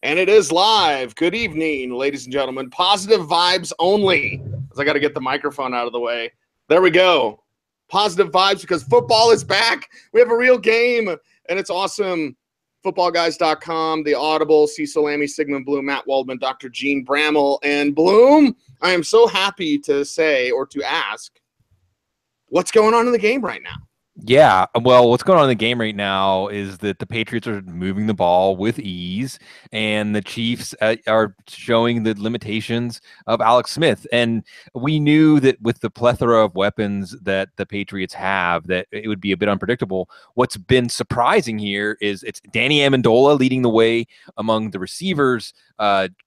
And it is live. Good evening, ladies and gentlemen. Positive vibes only. As I got to get the microphone out of the way. There we go. Positive vibes because football is back. We have a real game, and it's awesome. Footballguys.com, the Audible, Cecil, Lammey, Sigmund, Bloom, Matt Waldman, Dr. Jene, Bramel, and Bloom. I am so happy to say or to ask, what's going on in the game right now? Yeah, well, what's going on in the game right now is that the Patriots are moving the ball with ease, and the Chiefs are showing the limitations of Alex Smith. And we knew that with the plethora of weapons that the Patriots have, that it would be a bit unpredictable. What's been surprising here is it's Danny Amendola leading the way among the receivers.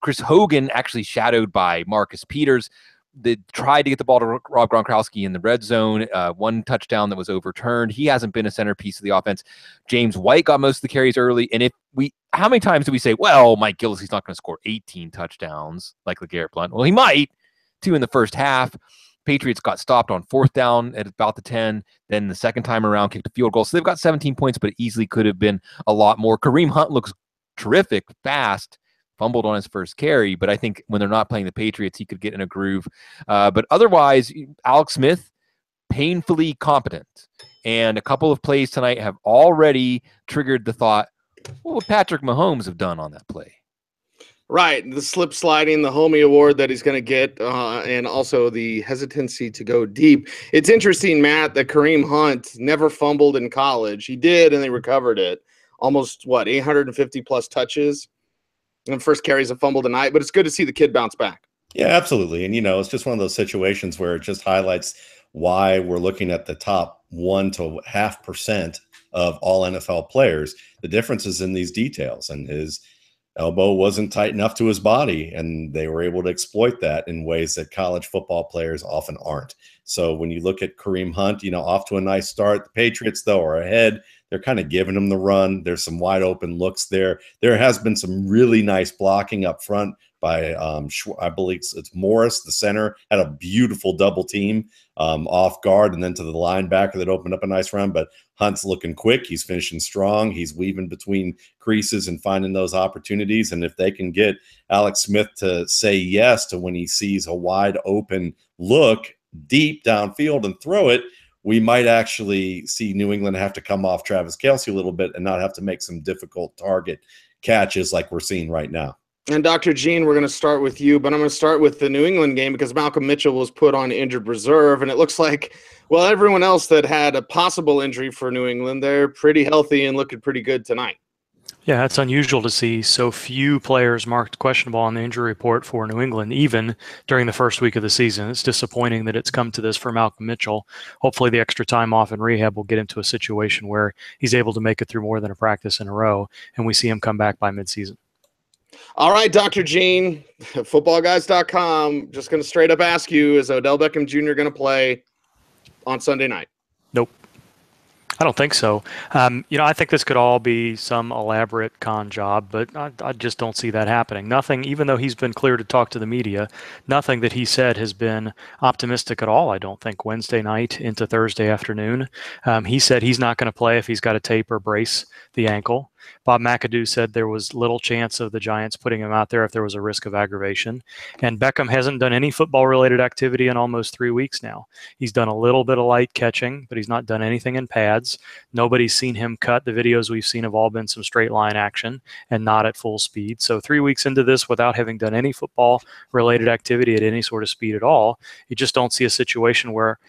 Chris Hogan actually shadowed by Marcus Peters. They tried to get the ball to Rob Gronkowski in the red zone. One touchdown that was overturned. He hasn't been a centerpiece of the offense. James White got most of the carries early. And how many times do we say, well, Mike Gillislee's not going to score 18 touchdowns like LeGarrette Blount? Well, he might. 2 in the first half. Patriots got stopped on 4th down at about the 10. Then the second time around, kicked a field goal. So they've got 17 points, but it easily could have been a lot more. Kareem Hunt looks terrific, fast. Fumbled on his first carry, but I think when they're not playing the Patriots, he could get in a groove. But otherwise, Alex Smith, painfully competent. And a couple of plays tonight have already triggered the thought, what would Patrick Mahomes have done on that play? Right, the slip sliding, the homie award that he's going to get, and also the hesitancy to go deep. It's interesting, Matt, that Kareem Hunt never fumbled in college. He did, and they recovered it. Almost, 850-plus touches. And first carries a fumble tonight, but it's good to see the kid bounce back. Yeah, absolutely. And, it's just one of those situations where it just highlights why we're looking at the top 1 to 0.5% of all NFL players. The difference is in these details, and his elbow wasn't tight enough to his body, and they were able to exploit that in ways that college football players often aren't. So when you look at Kareem Hunt, off to a nice start. The Patriots, though, are ahead. They're kind of giving him the run. There's some wide open looks there. There has been some really nice blocking up front by, I believe it's Morris, the center, had a beautiful double team off guard and then to the linebacker that opened up a nice run. But Hunt's looking quick. He's finishing strong. He's weaving between creases and finding those opportunities. And if they can get Alex Smith to say yes to when he sees a wide open look deep downfield and throw it, we might actually see New England have to come off Travis Kelce a little bit and not have to make some difficult target catches like we're seeing right now. And Dr. Gene, we're going to start with you, but I'm going to start with the New England game because Malcolm Mitchell was put on injured reserve, and it looks like, everyone else that had a possible injury for New England, they're pretty healthy and looking pretty good tonight. Yeah, it's unusual to see so few players marked questionable on the injury report for New England, even during the first week of the season. It's disappointing that it's come to this for Malcolm Mitchell. Hopefully the extra time off in rehab will get him to a situation where he's able to make it through more than a practice in a row, and we see him come back by midseason. All right, Dr. Gene, footballguys.com, just going to straight up ask you, is Odell Beckham Jr. going to play on Sunday night? Nope. I don't think so. I think this could all be some elaborate con job, but I just don't see that happening. Nothing, even though he's been clear to talk to the media, nothing that he said has been optimistic at all, I don't think, Wednesday night into Thursday afternoon. He said he's not going to play if he's got to tape or brace the ankle. Bob McAdoo said there was little chance of the Giants putting him out there if there was a risk of aggravation. And Beckham hasn't done any football-related activity in almost 3 weeks now. He's done a little bit of light catching, but he's not done anything in pads. Nobody's seen him cut. The videos we've seen have all been some straight line action and not at full speed. So 3 weeks into this, without having done any football-related activity at any sort of speed at all, you just don't see a situation where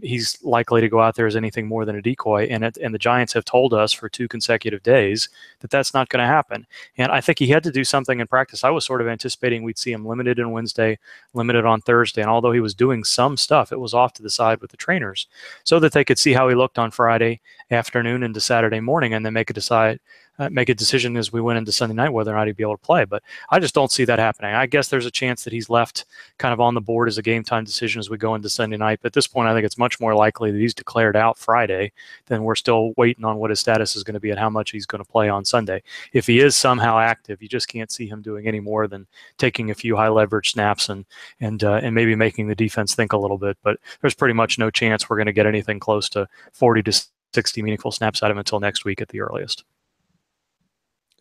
he's likely to go out there as anything more than a decoy. And the Giants have told us for 2 consecutive days that that's not going to happen. And I think he had to do something in practice. I was sort of anticipating we'd see him limited on Wednesday, limited on Thursday. And although he was doing some stuff, it was off to the side with the trainers so that they could see how he looked on Friday afternoon into Saturday morning and then make a decision as we went into Sunday night whether or not he'd be able to play. But I just don't see that happening. I guess there's a chance that he's left kind of on the board as a game time decision as we go into Sunday night. But at this point, I think it's much more likely that he's declared out Friday than we're still waiting on what his status is going to be and how much he's going to play on Sunday. If he is somehow active, you just can't see him doing any more than taking a few high leverage snaps and maybe making the defense think a little bit. But there's pretty much no chance we're going to get anything close to 40 to 60 meaningful snaps out of him until next week at the earliest.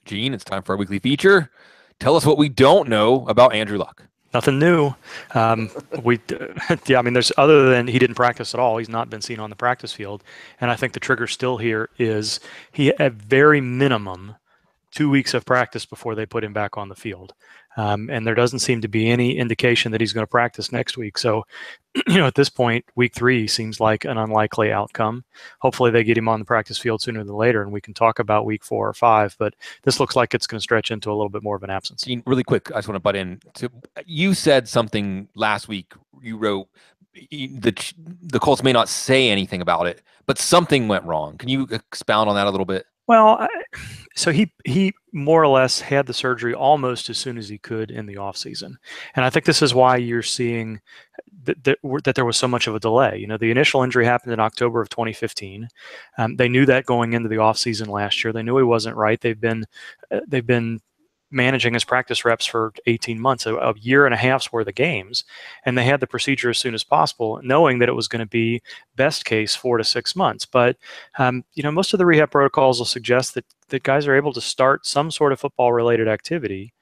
Gene, it's time for our weekly feature. tell us what we don't know about Andrew Luck. Nothing new. Yeah, I mean, there's other than he didn't practice at all. He's not been seen on the practice field. And I think the trigger still here is he, at very minimum, 2 weeks of practice before they put him back on the field. And there doesn't seem to be any indication that he's going to practice next week. So, at this point, week 3 seems like an unlikely outcome. Hopefully they get him on the practice field sooner than later, and we can talk about week 4 or 5. But this looks like it's going to stretch into a little bit more of an absence. Really quick, I just want to butt in. You said something last week. You wrote the Colts may not say anything about it, but something went wrong. Can you expound on that a little bit? Well, so he more or less had the surgery almost as soon as he could in the offseason. And I think this is why you're seeing that there was so much of a delay. The initial injury happened in October of 2015. They knew that going into the offseason last year. They knew he wasn't right. They've been managing his practice reps for 18 months, a year and a half's worth of games. And they had the procedure as soon as possible, knowing that it was going to be best case 4 to 6 months. But, most of the rehab protocols will suggest that guys are able to start some sort of football related activity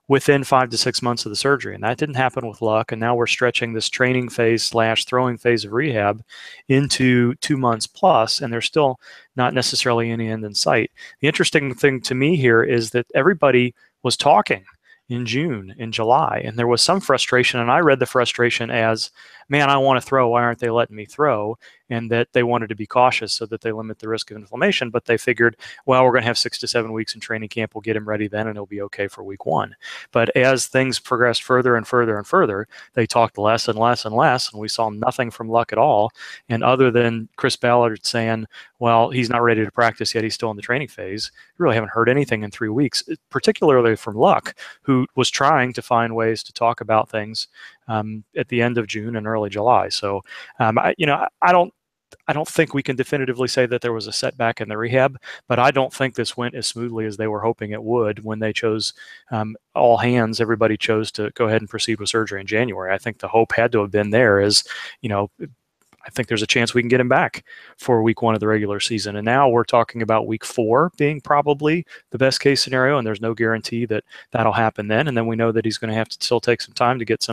within 5 to 6 months of the surgery. And that didn't happen with Luck. And now we're stretching this training phase / throwing phase of rehab into 2 months plus, and there's still not necessarily any end in sight. The interesting thing to me here is that everybody was talking in June, in July, and there was some frustration, and I read the frustration as, man, I want to throw, why aren't they letting me throw? And that they wanted to be cautious so that they limit the risk of inflammation, but they figured, well, we're going to have 6 to 7 weeks in training camp, we'll get him ready then, and he'll be okay for week 1. But as things progressed further and further and further, they talked less and less and less, and we saw nothing from Luck at all. And other than Chris Ballard saying, well, he's not ready to practice yet, he's still in the training phase, you really haven't heard anything in 3 weeks, particularly from Luck, who was trying to find ways to talk about things at the end of June and early July. So, I don't think we can definitively say that there was a setback in the rehab, but I don't think this went as smoothly as they were hoping it would when they chose all hands. Everybody chose to go ahead and proceed with surgery in January. I think the hope had to have been there is, I think there's a chance we can get him back for week 1 of the regular season. And now we're talking about week 4 being probably the best case scenario. And there's no guarantee that that'll happen then. And then we know that he's going to have to still take some time to get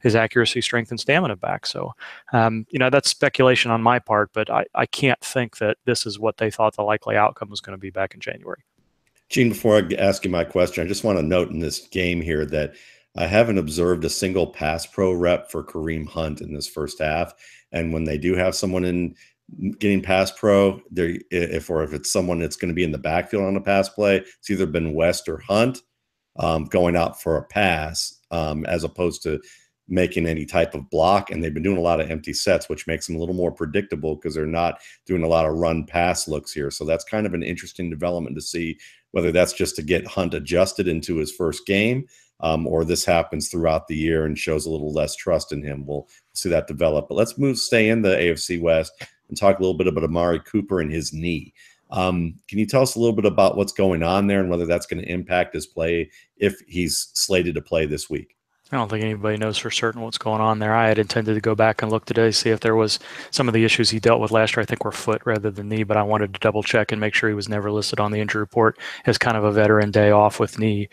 his accuracy, strength, and stamina back. So, that's speculation on my part, but I can't think that this is what they thought the likely outcome was going to be back in January. Gene, before I ask you my question, I just want to note in this game here that I haven't observed a single pass pro rep for Kareem Hunt in this first half. And when they do have someone in getting pass pro, if it's someone that's going to be in the backfield on a pass play, it's either been West or Hunt going out for a pass as opposed to making any type of block. And they've been doing a lot of empty sets, which makes them a little more predictable because they're not doing a lot of run pass looks here. So that's kind of an interesting development to see whether that's just to get Hunt adjusted into his first game. Or this happens throughout the year and shows a little less trust in him. We'll see that develop. But let's stay in the AFC West and talk a little bit about Amari Cooper and his knee. Can you tell us a little bit about what's going on there and whether that's going to impact his play if he's slated to play this week? I don't think anybody knows for certain what's going on there. I had intended to go back and look today, see if there was some of the issues he dealt with last year. I think were foot rather than knee, but I wanted to double check and make sure he was never listed on the injury report as kind of a veteran day off with knee.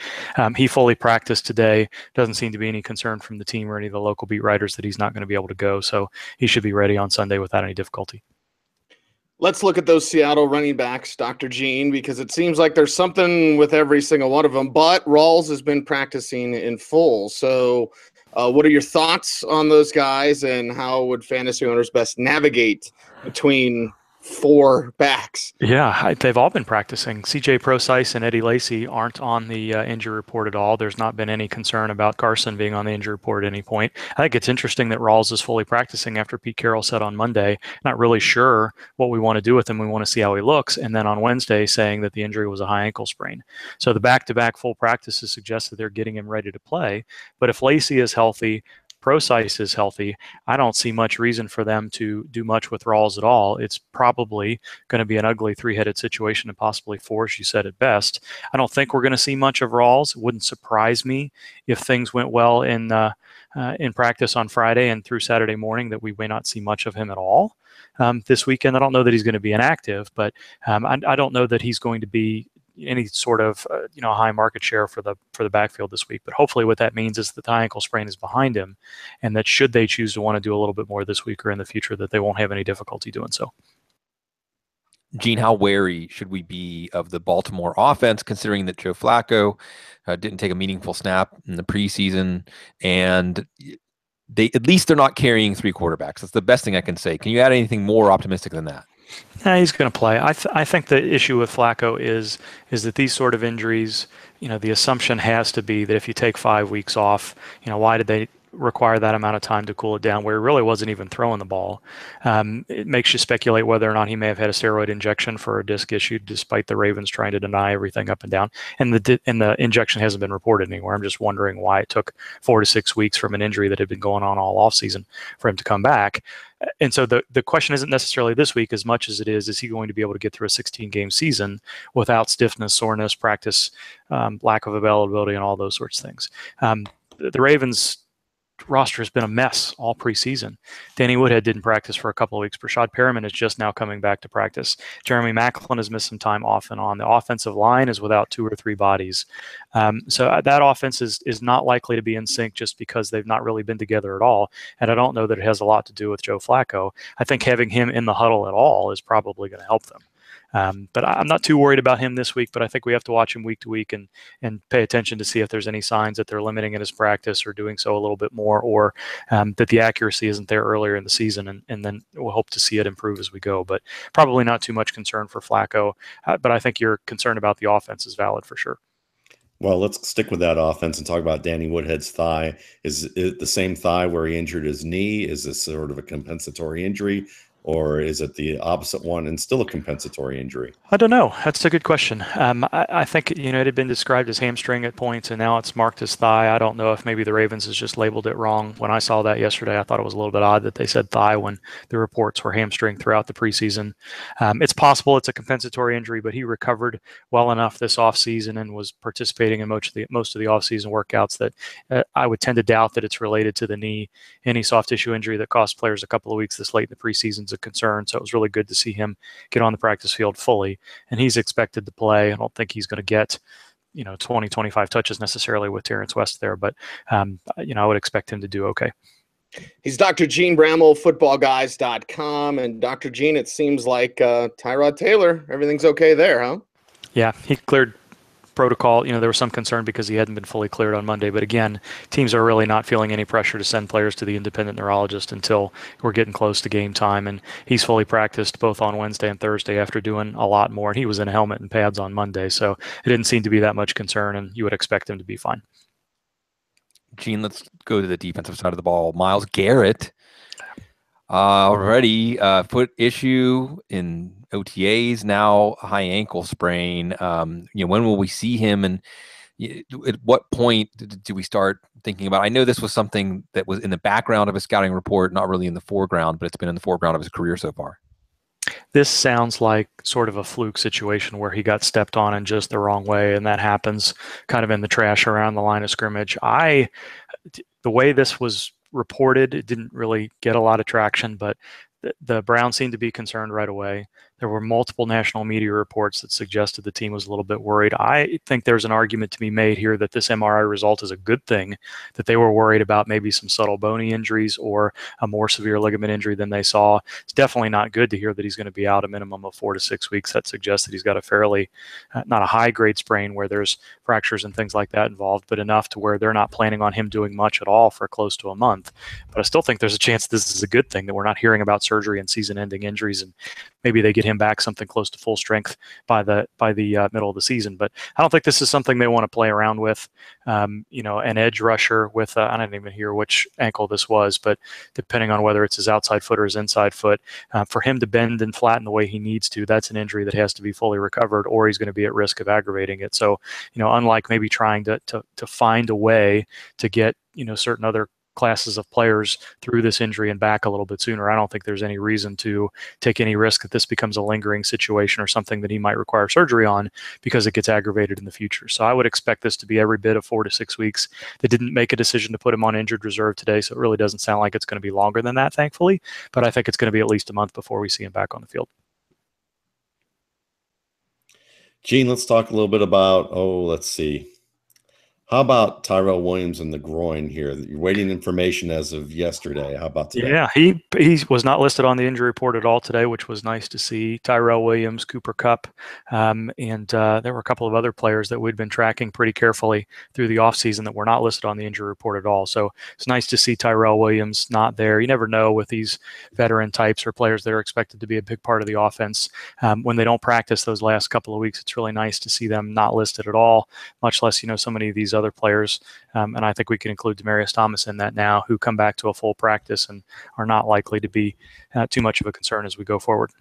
He fully practiced today. Doesn't seem to be any concern from the team or any of the local beat writers that he's not going to be able to go. So he should be ready on Sunday without any difficulty. Let's look at those Seattle running backs, Dr. Gene, because it seems like there's something with every single one of them. But Rawls has been practicing in full. So what are your thoughts on those guys, and how would fantasy owners best navigate between 4 backs? Yeah, they've all been practicing. CJ Procise and Eddie Lacy aren't on the injury report at all. There's not been any concern about Carson being on the injury report at any point. I think it's interesting that Rawls is fully practicing after Pete Carroll said on Monday, not really sure what we want to do with him. We want to see how he looks. And then on Wednesday saying that the injury was a high ankle sprain. So the back-to-back full practices suggest that they're getting him ready to play. But if Lacy is healthy, Procise is healthy, I don't see much reason for them to do much with Rawls at all. It's probably going to be an ugly 3-headed situation, and possibly 4, as you said at best. I don't think we're going to see much of Rawls. It wouldn't surprise me if things went well in practice on Friday and through Saturday morning that we may not see much of him at all this weekend. I don't know that he's going to be inactive, but I don't know that he's going to be any sort of high market share for the backfield this week. But hopefully, what that means is that the high ankle sprain is behind him, and that should they choose to want to do a little bit more this week or in the future, that they won't have any difficulty doing so. Gene, how wary should we be of the Baltimore offense, considering that Joe Flacco didn't take a meaningful snap in the preseason, and they're not carrying 3 quarterbacks? That's the best thing I can say. Can you add anything more optimistic than that? He's going to play. I think the issue with Flacco is that these sort of injuries, the assumption has to be that if you take 5 weeks off, why did they require that amount of time to cool it down where he really wasn't even throwing the ball? It makes you speculate whether or not he may have had a steroid injection for a disc issue, despite the Ravens trying to deny everything up and down. And the injection hasn't been reported anywhere. I'm just wondering why it took 4 to 6 weeks from an injury that had been going on all offseason for him to come back. And so the question isn't necessarily this week as much as it is he going to be able to get through a 16-game season without stiffness, soreness, practice, lack of availability, and all those sorts of things. The Ravens roster has been a mess all preseason. Danny Woodhead didn't practice for a couple of weeks. Brashad Perriman is just now coming back to practice. Jeremy Maclin has missed some time off and on. The offensive line is without 2 or 3 bodies. So that offense is not likely to be in sync just because they've not really been together at all. And I don't know that it has a lot to do with Joe Flacco. I think having him in the huddle at all is probably going to help them. But I'm not too worried about him this week, but I think we have to watch him week to week and pay attention to see if there's any signs that they're limiting in his practice or doing so a little bit more, or that the accuracy isn't there earlier in the season, and then we'll hope to see it improve as we go. But probably not too much concern for Flacco, but I think your concern about the offense is valid for sure. Well, let's stick with that offense and talk about Danny Woodhead's thigh. Is it the same thigh where he injured his knee? Is this sort of a compensatory injury? Or is it the opposite one and still a compensatory injury? I don't know. That's a good question. I think, it had been described as hamstring at points, and now it's marked as thigh. I don't know if maybe the Ravens has just labeled it wrong. When I saw that yesterday, I thought it was a little bit odd that they said thigh when the reports were hamstring throughout the preseason. It's possible it's a compensatory injury, but he recovered well enough this offseason and was participating in most of the offseason workouts that I would tend to doubt that it's related to the knee. Any soft tissue injury that cost players a couple of weeks this late in the preseason is a concern. So it was really good to see him get on the practice field fully, and he's expected to play. I don't think he's going to get 20, 25 touches necessarily with Terrence West there, but I would expect him to do okay. He's Dr. Gene Bramel, footballguys.com. And Dr. Gene, it seems like Tyrod Taylor, everything's okay there, huh? Yeah, he cleared protocol. There was some concern because he hadn't been fully cleared on Monday. But again, teams are really not feeling any pressure to send players to the independent neurologist until we're getting close to game time. And he's fully practiced both on Wednesday and Thursday after doing a lot more. And he was in a helmet and pads on Monday. So it didn't seem to be that much concern, and you would expect him to be fine. Gene, let's go to the defensive side of the ball. Myles Garrett already foot issue in OTAs, now high ankle sprain. When will we see him, and at what point do we start thinking about? I know this was something that was in the background of his scouting report, not really in the foreground, but it's been in the foreground of his career so far. This sounds like sort of a fluke situation where he got stepped on in just the wrong way, and that happens kind of in the trash around the line of scrimmage. The way this was reported, it didn't really get a lot of traction, but the Browns seemed to be concerned right away. There were multiple national media reports that suggested the team was a little bit worried. I think there's an argument to be made here that this MRI result is a good thing, that they were worried about maybe some subtle bony injuries or a more severe ligament injury than they saw. It's definitely not good to hear that he's going to be out a minimum of 4 to 6 weeks. That suggests that he's got a fairly, not a high-grade sprain where there's fractures and things like that involved, but enough to where they're not planning on him doing much at all for close to a month. But I still think there's a chance this is a good thing, that we're not hearing about surgery and season-ending injuries, and maybe they get him back something close to full strength by the middle of the season. But I don't think this is something they want to play around with. An edge rusher with I don't even hear which ankle this was, but depending on whether it's his outside foot or his inside foot, for him to bend and flatten the way he needs to, that's an injury that has to be fully recovered, or he's going to be at risk of aggravating it. So, unlike maybe trying to find a way to get certain other classes of players through this injury and back a little bit sooner, I don't think there's any reason to take any risk that this becomes a lingering situation or something that he might require surgery on because it gets aggravated in the future. So I would expect this to be every bit of 4 to 6 weeks. They didn't make a decision to put him on injured reserve today, so it really doesn't sound like it's going to be longer than that, thankfully. But I think it's going to be at least a month before we see him back on the field. Gene, let's talk a little bit about, let's see. How about Tyrell Williams and the groin here? You're waiting information as of yesterday. How about today? Yeah, he was not listed on the injury report at all today, which was nice to see. Tyrell Williams, Cooper Kupp, and there were a couple of other players that we'd been tracking pretty carefully through the offseason that were not listed on the injury report at all. So it's nice to see Tyrell Williams not there. You never know with these veteran types or players that are expected to be a big part of the offense. When they don't practice those last couple of weeks, it's really nice to see them not listed at all, much less, so many of these other players. And I think we can include Demaryius Thomas in that now, who come back to a full practice and are not likely to be too much of a concern as we go forward.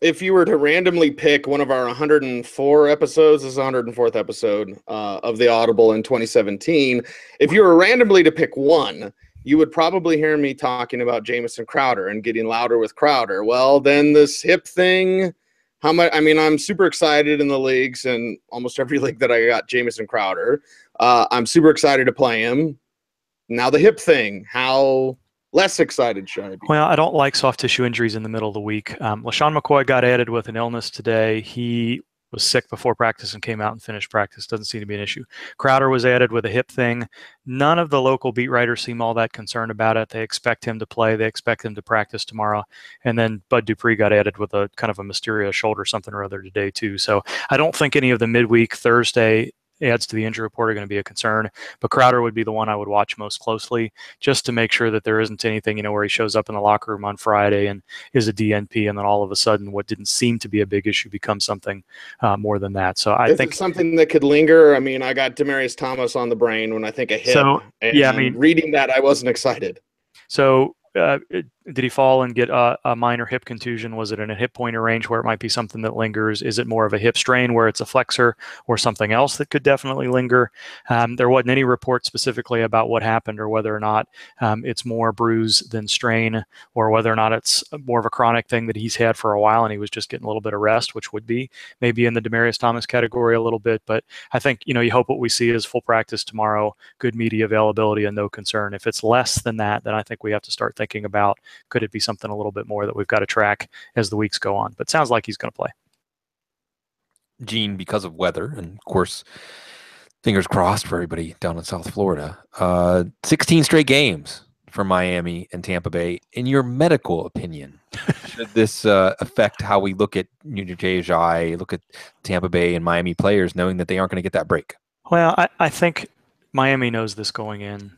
If you were to randomly pick one of our 104 episodes, this is the 104th episode of the Audible in 2017. If you were randomly to pick one, you would probably hear me talking about Jamison Crowder and getting louder with Crowder. Well, then this hip thing, I'm super excited in the leagues, and almost every league that I got Jamison Crowder. I'm super excited to play him. Now the hip thing, how less excited should I be? Well, I don't like soft tissue injuries in the middle of the week. LaShawn McCoy got added with an illness today. He was sick before practice and came out and finished practice. Doesn't seem to be an issue. Crowder was added with a hip thing. None of the local beat writers seem all that concerned about it. They expect him to play. They expect him to practice tomorrow. And then Bud Dupree got added with a kind of a mysterious shoulder something or other today too. So I don't think any of the midweek Thursday adds to the injury report are going to be a concern, but Crowder would be the one I would watch most closely, just to make sure that there isn't anything, where he shows up in the locker room on Friday and is a DNP, and then all of a sudden what didn't seem to be a big issue becomes something more than that. So I think something that could linger. I got Demaryius Thomas on the brain when I think of hip. So, reading that, I wasn't excited. So did he fall and get a minor hip contusion? Was it in a hip pointer range where it might be something that lingers? Is it more of a hip strain where it's a flexor or something else that could definitely linger? There wasn't any report specifically about what happened or whether or not it's more bruise than strain, or whether or not it's more of a chronic thing that he's had for a while and he was just getting a little bit of rest, which would be maybe in the Demaryius Thomas category a little bit. But I think, you hope what we see is full practice tomorrow, good media availability, and no concern. If it's less than that, then I think we have to start thinking about, could it be something a little bit more that we've got to track as the weeks go on? But it sounds like he's going to play. Gene, because of weather, and of course, fingers crossed for everybody down in South Florida, 16 straight games for Miami and Tampa Bay. In your medical opinion, should this affect how we look at Jai, look at Tampa Bay and Miami players, knowing that they aren't going to get that break? Well, I think Miami knows this going in.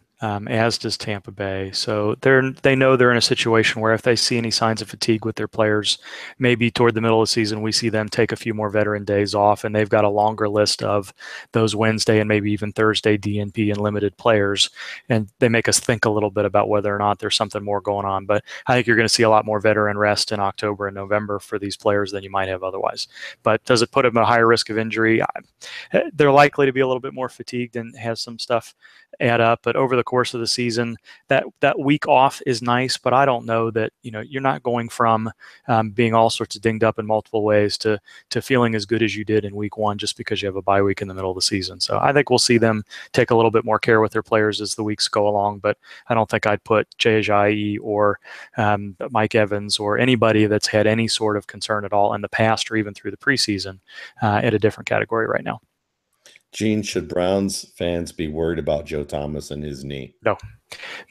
As does Tampa Bay. So they know they're in a situation where if they see any signs of fatigue with their players, maybe toward the middle of the season, we see them take a few more veteran days off, and they've got a longer list of those Wednesday and maybe even Thursday DNP and limited players. And they make us think a little bit about whether or not there's something more going on. But I think you're going to see a lot more veteran rest in October and November for these players than you might have otherwise. But does it put them at a higher risk of injury? They're likely to be a little bit more fatigued and have some stuff add up. But over the course of the season, that week off is nice, but I don't know that you're not going from being all sorts of dinged up in multiple ways to feeling as good as you did in week one just because you have a bye week in the middle of the season. So I think we'll see them take a little bit more care with their players as the weeks go along, but I don't think I'd put Jai or Mike Evans or anybody that's had any sort of concern at all in the past or even through the preseason at a different category right now. Gene, should Browns fans be worried about Joe Thomas and his knee?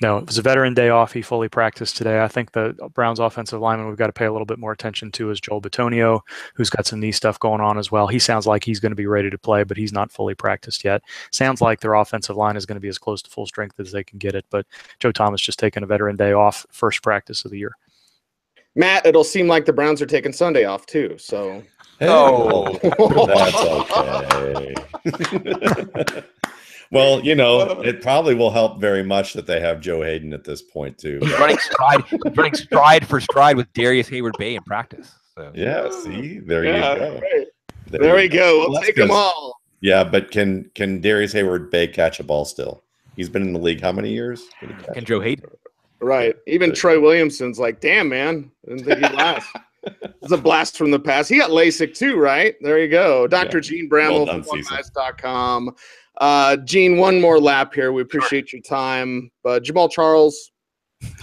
No, it was a veteran day off. He fully practiced today. I think the Browns offensive lineman we've got to pay a little bit more attention to is Joel Bitonio, who's got some knee stuff going on as well. He sounds like he's going to be ready to play, but he's not fully practiced yet. Sounds like their offensive line is going to be as close to full strength as they can get it, but Joe Thomas just taking a veteran day off, first practice of the year. Matt, it'll seem like the Browns are taking Sunday off too, so... Oh, that's okay. Well, it probably will help very much that they have Joe Hayden at this point too. running stride for stride with Darius Hayward-Bay in practice. So. Yeah, see, there you go. Right. There we go. We'll take them all. Yeah, but can Darius Hayward-Bay catch a ball still? He's been in the league how many years? And Joe Hayden. Right. Even Troy Williamson's like, damn, man. Didn't think he'd last. It's a blast from the past. He got LASIK too, right? There you go. Dr. Gene Bramel from footballguys.com. Gene, one more lap here. We appreciate your time. Jamal Charles.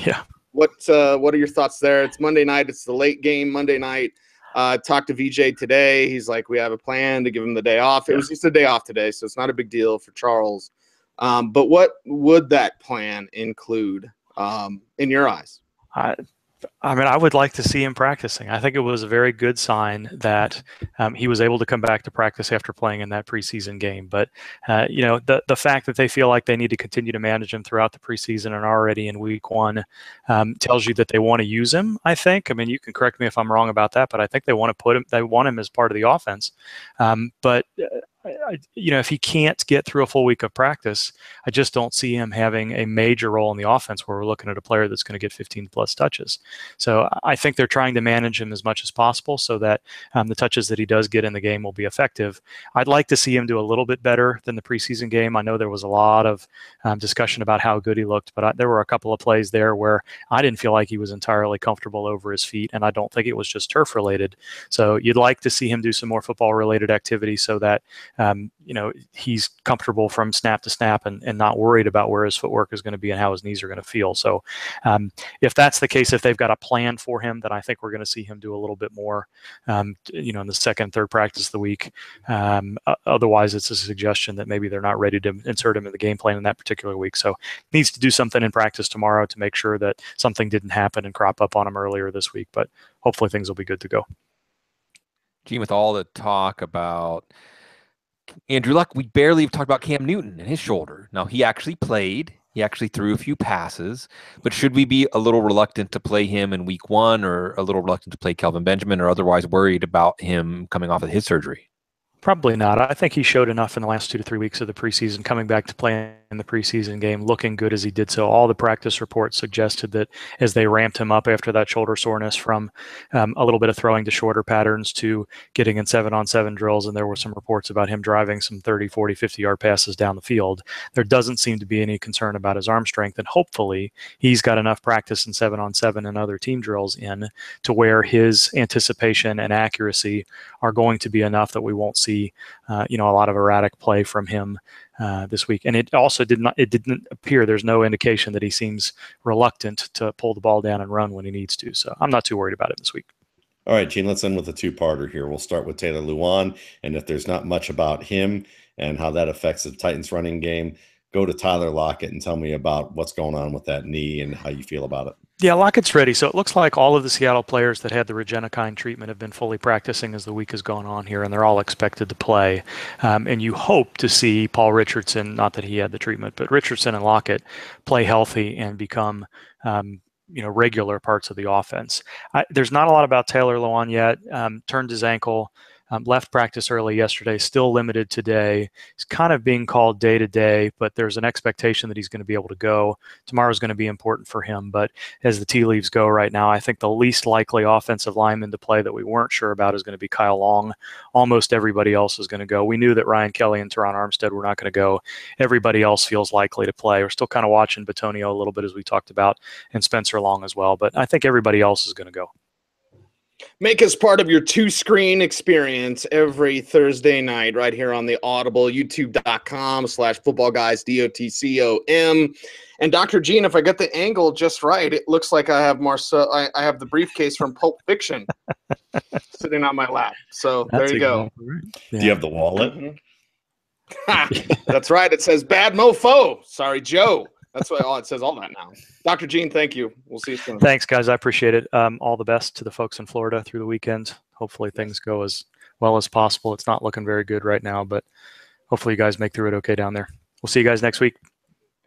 Yeah. What are your thoughts there? It's Monday night. It's the late game Monday night. Talked to VJ today. He's like, we have a plan to give him the day off. It was just a day off today, so it's not a big deal for Charles. But what would that plan include in your eyes? I mean, I would like to see him practicing. I think it was a very good sign that he was able to come back to practice after playing in that preseason game. But, the fact that they feel like they need to continue to manage him throughout the preseason and already in week one tells you that they want to use him, I think. I mean, you can correct me if I'm wrong about that, but I think they want him as part of the offense. If he can't get through a full week of practice, I just don't see him having a major role in the offense where we're looking at a player that's going to get 15 plus touches. So I think they're trying to manage him as much as possible so that the touches that he does get in the game will be effective. I'd like to see him do a little bit better than the preseason game. I know there was a lot of discussion about how good he looked, but there were a couple of plays there where I didn't feel like he was entirely comfortable over his feet, and I don't think it was just turf related. So you'd like to see him do some more football related activity so that he's comfortable from snap to snap and not worried about where his footwork is going to be and how his knees are going to feel. So if that's the case, if they've got a plan for him, then I think we're going to see him do a little bit more, in the second, third practice of the week. Otherwise, it's a suggestion that maybe they're not ready to insert him in the game plan in that particular week. So he needs to do something in practice tomorrow to make sure that something didn't happen and crop up on him earlier this week. But hopefully things will be good to go. Gene, with all the talk about Andrew Luck, we barely have talked about Cam Newton and his shoulder. Now, he actually played. He actually threw a few passes. But should we be a little reluctant to play him in week one, or a little reluctant to play Kelvin Benjamin, or otherwise worried about him coming off of his surgery? Probably not. I think he showed enough in the last 2 to 3 weeks of the preseason, coming back to playing in the preseason game, looking good as he did so. All the practice reports suggested that as they ramped him up after that shoulder soreness from a little bit of throwing to shorter patterns to getting in 7-on-7 drills, and there were some reports about him driving some 30, 40, 50-yard passes down the field. There doesn't seem to be any concern about his arm strength, and hopefully he's got enough practice in 7-on-7 and other team drills in to where his anticipation and accuracy are going to be enough that we won't see a lot of erratic play from him this week. And it also didn't appear, there's no indication that he seems reluctant to pull the ball down and run when he needs to. So I'm not too worried about it this week. All right, Gene, let's end with a two-parter here. We'll start with Taylor Lewan, and if there's not much about him and how that affects the Titans running game, go to Tyler Lockett and tell me about what's going on with that knee and how you feel about it. Yeah, Lockett's ready. So it looks like all of the Seattle players that had the Regenokine treatment have been fully practicing as the week has gone on here, and they're all expected to play. And you hope to see Paul Richardson, not that he had the treatment, but Richardson and Lockett play healthy and become regular parts of the offense. There's not a lot about Taylor Lewan yet. Turned his ankle. Left practice early yesterday, still limited today. He's kind of being called day to day, but there's an expectation that he's going to be able to go. Tomorrow's going to be important for him, but as the tea leaves go right now, I think the least likely offensive lineman to play that we weren't sure about is going to be Kyle Long. Almost everybody else is going to go. We knew that Ryan Kelly and Teron Armstead were not going to go. Everybody else feels likely to play. We're still kind of watching Batonio a little bit, as we talked about, and Spencer Long as well, but I think everybody else is going to go. Make us part of your two-screen experience every Thursday night right here on the Audible, youtube.com/footballguys, DOTCOM. And Dr. Gene, if I get the angle just right, it looks like I have I have the briefcase from Pulp Fiction sitting on my lap. So there you go. Right. Yeah. Do you have the wallet? Mm-hmm. That's right. It says bad mofo. Sorry, Joe. That's why it says all that now. Dr. Gene, thank you. We'll see you soon. Thanks, guys. I appreciate it. All the best to the folks in Florida through the weekend. Hopefully things go as well as possible. It's not looking very good right now, but hopefully you guys make through it okay down there. We'll see you guys next week.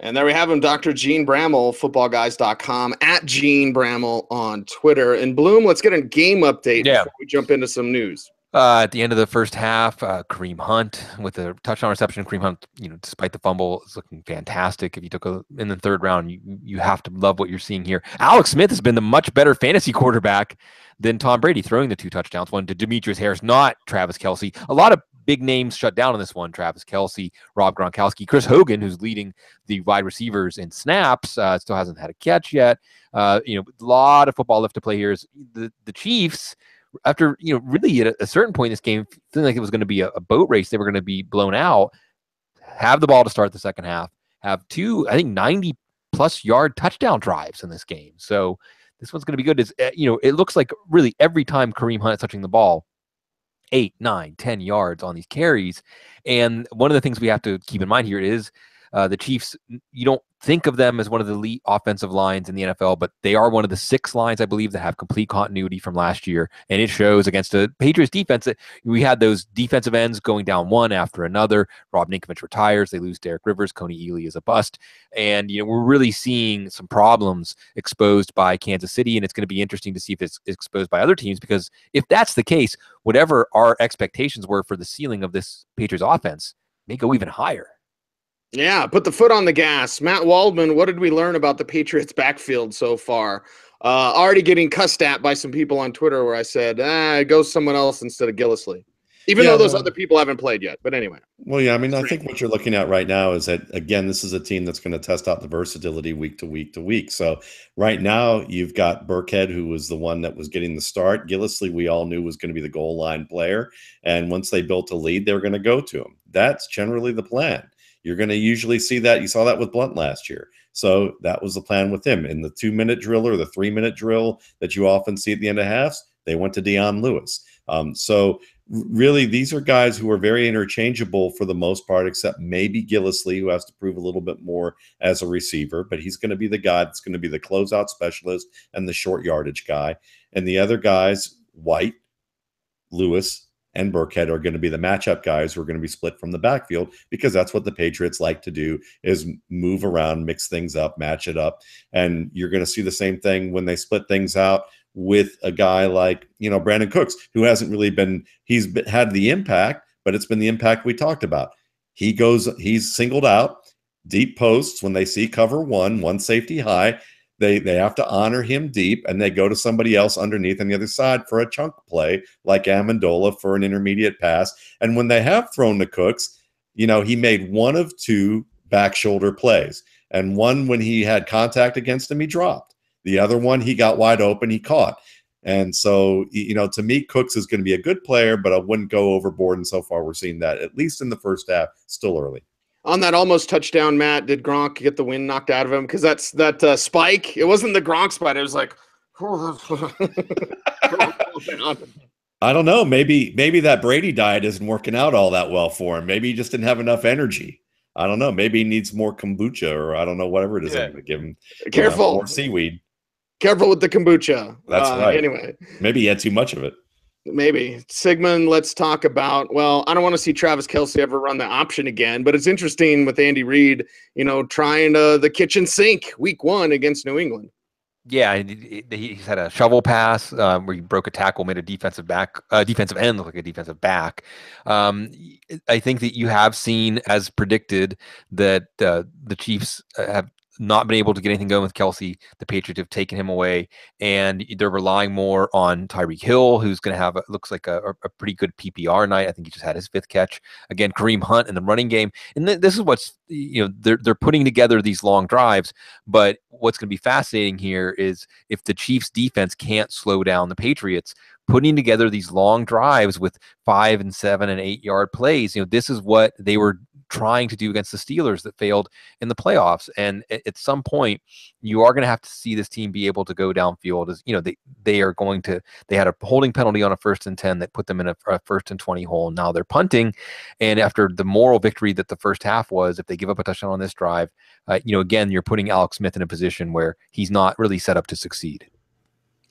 And there we have him, Dr. Gene Bramel, footballguys.com, at Gene Bramel on Twitter. And Bloom, let's get a game update before we jump into some news. At the end of the first half, Kareem Hunt with a touchdown reception. Kareem Hunt, despite the fumble, is looking fantastic. If you took in the third round, you have to love what you're seeing here. Alex Smith has been the much better fantasy quarterback than Tom Brady, throwing the 2 touchdowns, one to Demetrius Harris, not Travis Kelce. A lot of big names shut down on this one. Travis Kelce, Rob Gronkowski, Chris Hogan, who's leading the wide receivers in snaps, still hasn't had a catch yet. A lot of football left to play here. Is the Chiefs, after really at a certain point in this game, feeling like it was going to be a boat race, they were going to be blown out, have the ball to start the second half, have 2, I think 90-plus yard touchdown drives in this game. So this one's going to be good. Is it looks like really every time Kareem Hunt is touching the ball, 8, 9, 10 yards on these carries. And one of the things we have to keep in mind here is the Chiefs, you don't think of them as one of the elite offensive lines in the NFL, but they are one of the 6 lines, I believe, that have complete continuity from last year. And it shows against the Patriots defense that we had those defensive ends going down one after another. Rob Ninkovich retires. They lose Derek Rivers. Coney Ely is a bust. And, we're really seeing some problems exposed by Kansas City. And it's going to be interesting to see if it's exposed by other teams, because if that's the case, whatever our expectations were for the ceiling of this Patriots offense may go even higher. Yeah, put the foot on the gas. Matt Waldman, what did we learn about the Patriots backfield so far? Already getting cussed at by some people on Twitter where I said, go someone else instead of Gillislee. Even though those other people haven't played yet. But anyway. Well, yeah, I mean, I think what you're looking at right now is that, again, this is a team that's going to test out the versatility week to week to week. So right now you've got Burkhead, who was the one that was getting the start. Gillislee, we all knew was going to be the goal line player. And once they built a lead, they were going to go to him. That's generally the plan. You're going to usually see that. You saw that with Blunt last year. So that was the plan with him. In the 2-minute drill or the 3-minute drill that you often see at the end of halves, they went to Dion Lewis. So really, these are guys who are very interchangeable for the most part, except maybe Gillislee, who has to prove a little bit more as a receiver. But he's going to be the guy that's going to be the closeout specialist and the short yardage guy. And the other guys, White, Lewis, and Burkhead, are going to be the matchup guys who are going to be split from the backfield, because that's what the Patriots like to do, is move around, mix things up, match it up. And you're going to see the same thing when they split things out with a guy like, Brandon Cooks, who hasn't really been, had the impact, but it's been the impact we talked about. He's singled out deep posts when they see cover one safety high. They have to honor him deep, and they go to somebody else underneath on the other side for a chunk play, like Amendola for an intermediate pass. And when they have thrown to Cooks, he made 1 of 2 back shoulder plays. And one, when he had contact against him, he dropped. The other one, he got wide open, he caught. And so, to me, Cooks is going to be a good player, but I wouldn't go overboard. And so far, we're seeing that, at least in the first half, still early. On that almost touchdown, Matt, did Gronk get the wind knocked out of him? Because that's that spike. It wasn't the Gronk spike. It was like, I don't know. Maybe that Brady diet isn't working out all that well for him. Maybe he just didn't have enough energy. I don't know. Maybe he needs more kombucha, or I don't know, whatever it is I'm going to give him. Careful. More seaweed. Careful with the kombucha. That's right. Anyway. Maybe he had too much of it. Maybe. Sigmund, let's talk about, well, I don't want to see Travis Kelce ever run the option again, but it's interesting with Andy Reid, trying the kitchen sink week 1 against New England. Yeah, he's had a shovel pass where he broke a tackle, made a defensive end look like a defensive back. I think that you have seen, as predicted, that the Chiefs have not been able to get anything going with Kelce. The Patriots have taken him away, and they're relying more on Tyreek Hill, who's going to have looks like a pretty good PPR night. I think he just had his 5th catch. Again, Kareem Hunt in the running game, and this is what's they're putting together these long drives. But what's going to be fascinating here is if the Chiefs defense can't slow down the Patriots, putting together these long drives with 5 and 7 and 8 yard plays. This is what they were trying to do against the Steelers that failed in the playoffs. And at some point, you are going to have to see this team be able to go downfield. As they had a holding penalty on a 1st and 10 that put them in a 1st and 20 hole. Now they're punting. And after the moral victory that the first half was, if they give up a touchdown on this drive, again, you're putting Alex Smith in a position where he's not really set up to succeed.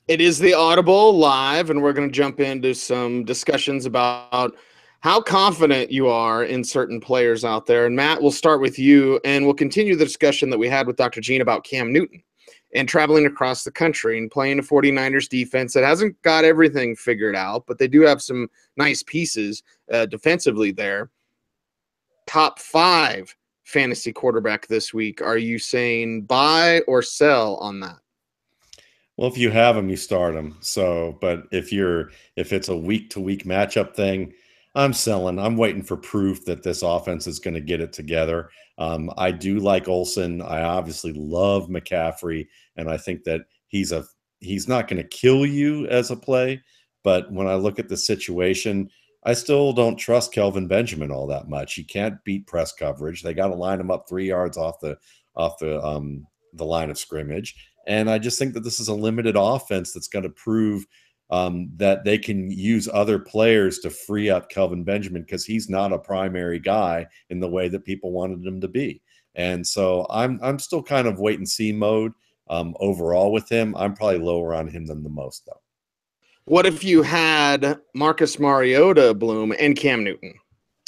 It is the Audible Live, and we're going to jump into some discussions about how confident you are in certain players out there. And Matt, we'll start with you, and we'll continue the discussion that we had with Dr. Jene about Cam Newton and traveling across the country and playing a 49ers defense that hasn't got everything figured out, but they do have some nice pieces defensively there. Top 5 fantasy quarterback this week. Are you saying buy or sell on that? Well, if you have them, you start them. So, but if it's a week-to-week matchup thing, I'm selling. I'm waiting for proof that this offense is going to get it together. I do like Olsen. I obviously love McCaffrey, and I think that he's not going to kill you as a play. But when I look at the situation, I still don't trust Kelvin Benjamin all that much. You can't beat press coverage. They got to line him up 3 yards off the line of scrimmage. And I just think that this is a limited offense that's going to prove that they can use other players to free up Kelvin Benjamin, because he's not a primary guy in the way that people wanted him to be. And so I'm still kind of wait and see mode overall with him. I'm probably lower on him than the most, though. What if you had Marcus Mariota, Bloom, and Cam Newton?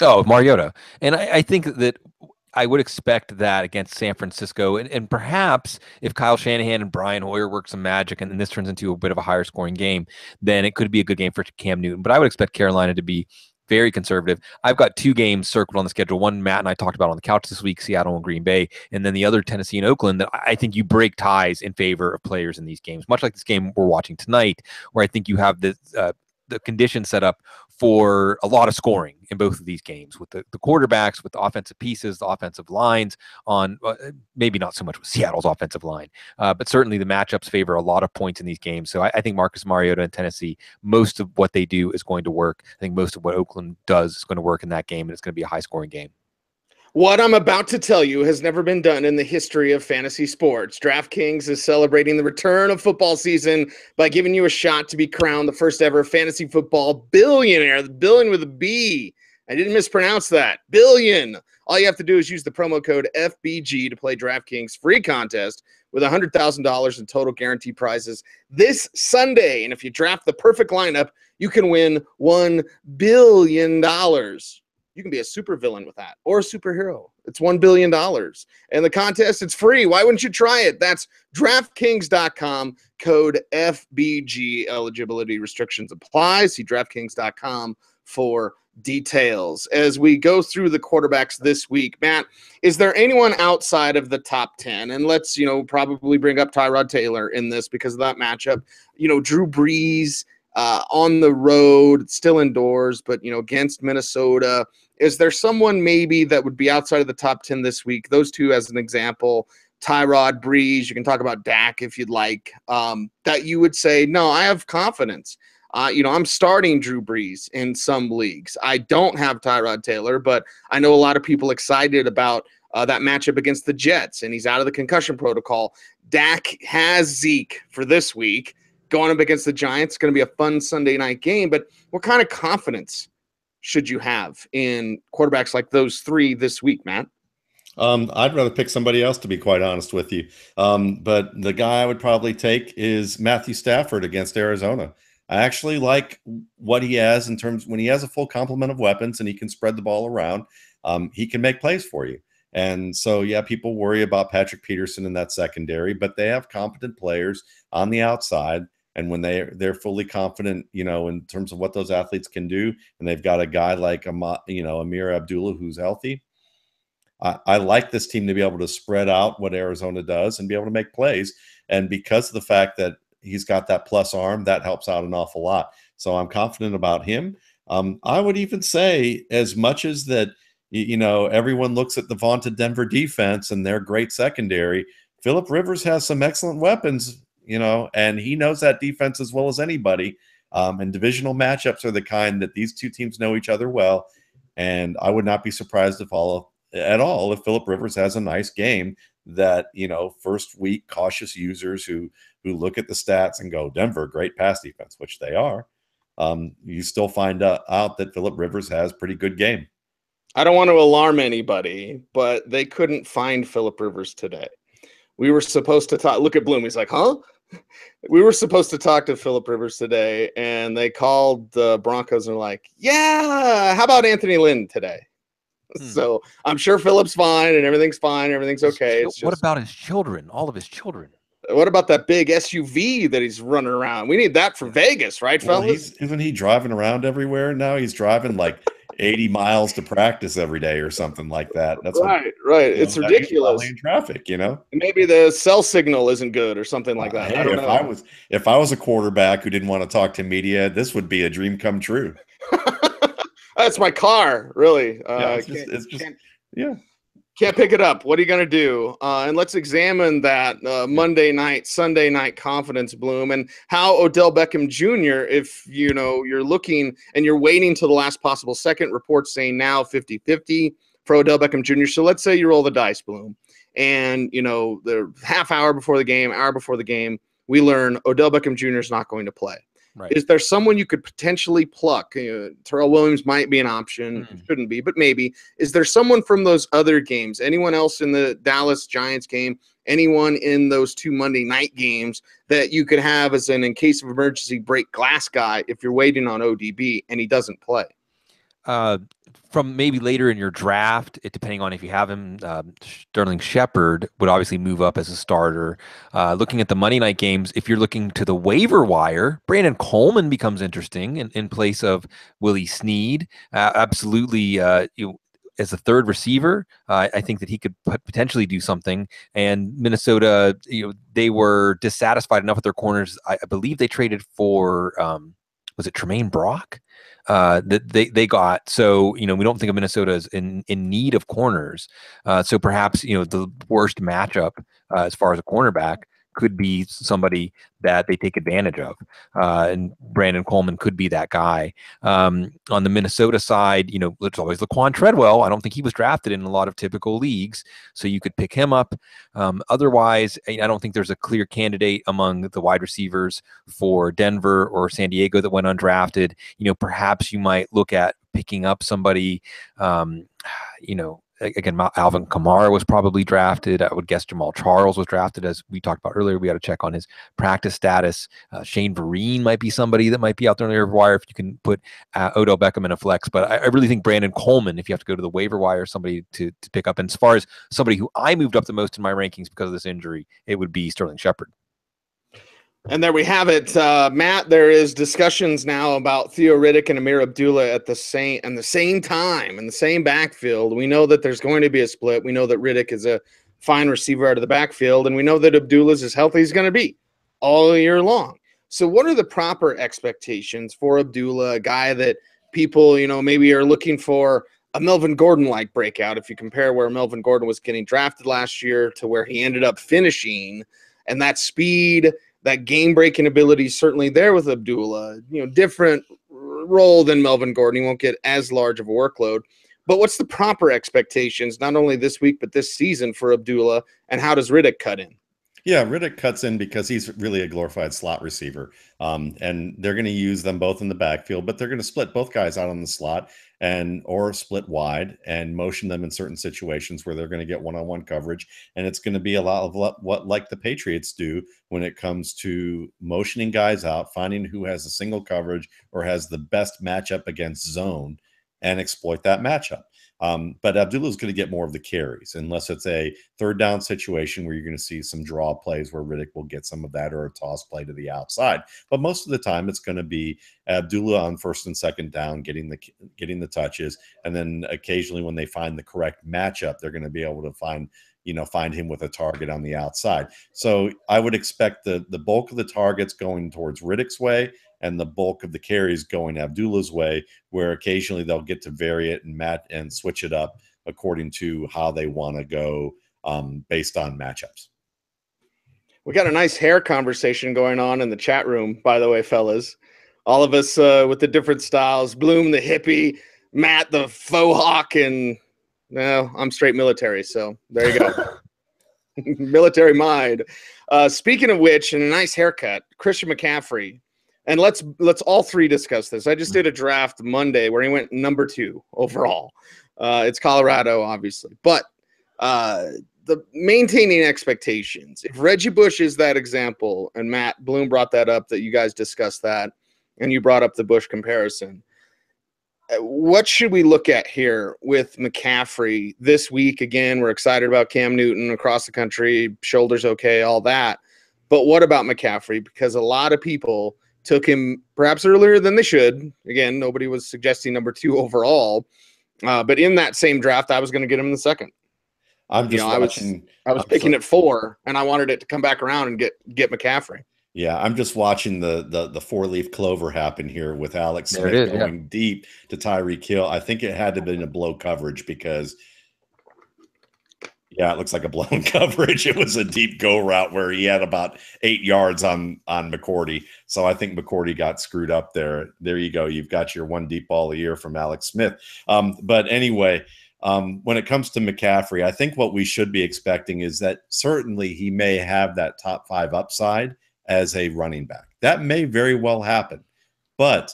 Oh, Mariota. And I think that I would expect that against San Francisco. And perhaps if Kyle Shanahan and Brian Hoyer work some magic and this turns into a bit of a higher scoring game, then it could be a good game for Cam Newton. But I would expect Carolina to be very conservative. I've got 2 games circled on the schedule. One Matt and I talked about on the couch this week, Seattle and Green Bay, and then the other Tennessee and Oakland, that I think you break ties in favor of players in these games, much like this game we're watching tonight, where I think you have the conditions set up for a lot of scoring in both of these games, with the quarterbacks, with the offensive pieces, the offensive lines on maybe not so much with Seattle's offensive line, but certainly the matchups favor a lot of points in these games. So I think Marcus Mariota in Tennessee, most of what they do is going to work. I think most of what Oakland does is going to work in that game, and it's going to be a high scoring game. What I'm about to tell you has never been done in the history of fantasy sports. DraftKings is celebrating the return of football season by giving you a shot to be crowned the first ever fantasy football billionaire. The billion with a B. I didn't mispronounce that. Billion. All you have to do is use the promo code FBG to play DraftKings free contest with $100,000 in total guaranteed prizes this Sunday. And if you draft the perfect lineup, you can win $1 billion. You can be a supervillain with that, or a superhero. It's $1 billion. And the contest, it's free. Why wouldn't you try it? That's DraftKings.com, code FBG. Eligibility restrictions apply. See DraftKings.com for details. As we go through the quarterbacks this week, Matt, is there anyone outside of the top 10? And let's, probably bring up Tyrod Taylor in this because of that matchup. Drew Brees on the road, still indoors, but, against Minnesota. Is there someone maybe that would be outside of the top 10 this week? Those two as an example, Tyrod, Brees, you can talk about Dak if you'd like, that you would say, no, I have confidence. I'm starting Drew Brees in some leagues. I don't have Tyrod Taylor, but I know a lot of people excited about that matchup against the Jets, and he's out of the concussion protocol. Dak has Zeke for this week. Going up against the Giants, it's going to be a fun Sunday night game, but what kind of confidence should you have in quarterbacks like those 3 this week, Matt? I'd rather pick somebody else, to be quite honest with you. But the guy I would probably take is Matthew Stafford against Arizona. I actually like what he has in terms when he has a full complement of weapons and he can spread the ball around. He can make plays for you. And so, yeah, people worry about Patrick Peterson in that secondary, but they have competent players on the outside. And when they're fully confident, in terms of what those athletes can do, and they've got a guy like Amir Abdullah who's healthy, I like this team to be able to spread out what Arizona does and be able to make plays. And because of the fact that he's got that plus arm, that helps out an awful lot. So I'm confident about him. I would even say, as much as that, everyone looks at the vaunted Denver defense and their great secondary, Phillip Rivers has some excellent weapons. And he knows that defense as well as anybody. And divisional matchups are the kind that these two teams know each other well. And I would not be surprised if Phillip Rivers has a nice game that, first week cautious users who look at the stats and go, Denver, great pass defense, which they are. You still find out that Phillip Rivers has pretty good game. I don't want to alarm anybody, but they couldn't find Phillip Rivers today. We were supposed to talk. Look at Bloom. He's like, huh? We were supposed to talk to Phillip Rivers today, and they called the Broncos and were like, yeah, how about Anthony Lynn today? So I'm sure Phillip's fine and everything's fine. Everything's okay. What about his children? All of his children. What about that big SUV that he's running around? We need that for Vegas, right, fellas? Isn't he driving around everywhere now? He's driving like 80 miles to practice every day or something like that. That's right. It's ridiculous. In traffic, Maybe the cell signal isn't good or something like that. Hey, I don't know. If I was a quarterback who didn't want to talk to media, this would be a dream come true. That's my car, really. Can't pick it up. What are you going to do? And let's examine that Monday night, Sunday night confidence, Bloom, and how Odell Beckham Jr., if you're looking and you're waiting till the last possible second, reports saying now 50-50 for Odell Beckham Jr. So let's say you roll the dice, Bloom, and the half hour before the game, hour before the game, we learn Odell Beckham Jr. is not going to play. Right. Is there someone you could potentially pluck? Terrell Williams might be an option. Shouldn't be, but maybe. Is there someone from those other games? Anyone else in the Dallas Giants game? Anyone in those 2 Monday night games that you could have as an in case of emergency break glass guy if you're waiting on ODB and he doesn't play? From maybe later in your draft, depending on if you have him, Sterling Shepard would obviously move up as a starter. Looking at the Monday night games, if you're looking to the waiver wire, Brandon Coleman becomes interesting in place of Willie Snead. Absolutely, as a third receiver, I think that he could potentially do something. And Minnesota, they were dissatisfied enough with their corners. I believe they traded for, was it Tremaine Brock? That they got. So, we don't think of Minnesota as in need of corners. So perhaps, the worst matchup as far as a cornerback could be somebody that they take advantage of. And Brandon Coleman could be that guy. On the Minnesota side, it's always Laquan Treadwell. I don't think he was drafted in a lot of typical leagues, so you could pick him up. Otherwise, I don't think there's a clear candidate among the wide receivers for Denver or San Diego that went undrafted. Perhaps you might look at picking up somebody, again, Alvin Kamara was probably drafted. I would guess Jamal Charles was drafted, as we talked about earlier. We got to check on his practice status. Shane Vereen might be somebody that might be out there on the waiver wire if you can put Odell Beckham in a flex. But I really think Brandon Coleman, if you have to go to the waiver wire, somebody to pick up. And as far as somebody who I moved up the most in my rankings because of this injury, it would be Sterling Shepard. And there we have it, Matt. There is discussions now about Theo Riddick and Amir Abdullah at the same time in the same backfield. We know that there's going to be a split. We know that Riddick is a fine receiver out of the backfield, and we know that Abdullah is as healthy as he's going to be all year long. So, what are the proper expectations for Abdullah, a guy that people maybe are looking for a Melvin Gordon-like breakout? If you compare where Melvin Gordon was getting drafted last year to where he ended up finishing, and that speed, that game-breaking ability is certainly there with Abdullah. Different role than Melvin Gordon. He won't get as large of a workload. But what's the proper expectations, not only this week but this season for Abdullah, and how does Riddick cut in? Yeah, Riddick cuts in because he's really a glorified slot receiver. And they're going to use them both in the backfield, but they're going to split both guys out on the slot or split wide and motion them in certain situations where they're going to get one-on-one coverage. And it's going to be a lot of what like the Patriots do when it comes to motioning guys out, finding who has a single coverage or has the best matchup against zone and exploit that matchup. But Abdullah is going to get more of the carries unless it's a third down situation where you're going to see some draw plays where Riddick will get some of that or a toss play to the outside. But most of the time it's going to be Abdullah on first and second down, getting the touches. And then occasionally when they find the correct matchup, they're going to be able to find him with a target on the outside. So I would expect the bulk of the targets going towards Riddick's way and the bulk of the carries going Abdullah's way, where occasionally they'll get to vary it and switch it up according to how they want to go based on matchups. We got a nice hair conversation going on in the chat room, by the way, fellas. All of us with the different styles. Bloom, the hippie, Matt, the faux hawk, and no, I'm straight military, so there you go. Military mind. Speaking of which, and a nice haircut, Christian McCaffrey. And let's all three discuss this. I just did a draft Monday where he went number 2 overall. It's Colorado, obviously. But the maintaining expectations. If Reggie Bush is that example, and Matt Bloom brought that up, that you guys discussed that, and you brought up the Bush comparison, what should we look at here with McCaffrey this week? Again, we're excited about Cam Newton across the country, shoulders okay, all that. But what about McCaffrey? Because a lot of people took him perhaps earlier than they should. Again, nobody was suggesting number 2 overall. But in that same draft, I was going to get him in the second. I'm just watching. I was picking at 4, and I wanted it to come back around and get McCaffrey. Yeah, I'm just watching the 4-leaf clover happen here with Alex Smith going deep to Tyreek Hill. I think it had to have been a blow coverage because, yeah, it looks like a blown coverage. It was a deep go route where he had about 8 yards on McCourty. So I think McCourty got screwed up there. There you go. You've got your one deep ball a year from Alex Smith. But anyway, When it comes to McCaffrey, I think what we should be expecting is that certainly he may have that top 5 upside as a running back. That may very well happen. But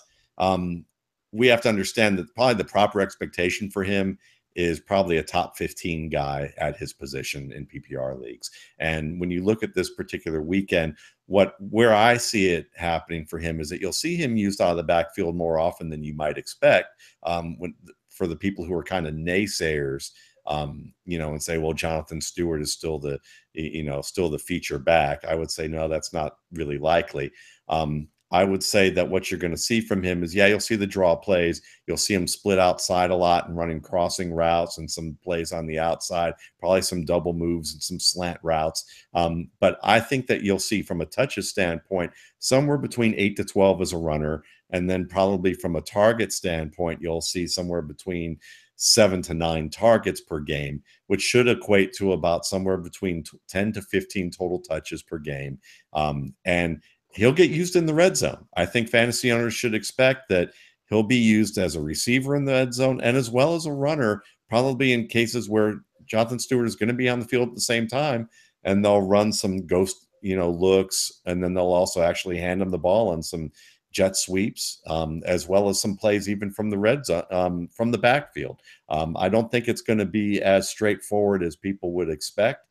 we have to understand that probably the proper expectation for him is probably a top 15 guy at his position in PPR leagues. And when you look at this particular weekend, where I see it happening for him is that you'll see him used out of the backfield more often than you might expect. For the people who are kind of naysayers, and say, well, Jonathan Stewart is still the feature back. I would say, no, that's not really likely. I would say that what you're going to see from him is, you'll see the draw plays. You'll see him split outside a lot and running crossing routes and some plays on the outside, probably some double moves and some slant routes. But I think that you'll see from a touches standpoint, somewhere between 8 to 12 as a runner. And then probably from a target standpoint, you'll see somewhere between 7 to 9 targets per game, which should equate to about somewhere between 10 to 15 total touches per game. And he'll get used in the red zone. I think fantasy owners should expect that he'll be used as a receiver in the red zone and as well as a runner, probably in cases where Jonathan Stewart is going to be on the field at the same time, and they'll run some ghost, looks, and then they'll also actually hand him the ball on some jet sweeps, as well as some plays even from the red zone, from the backfield. I don't think it's going to be as straightforward as people would expect.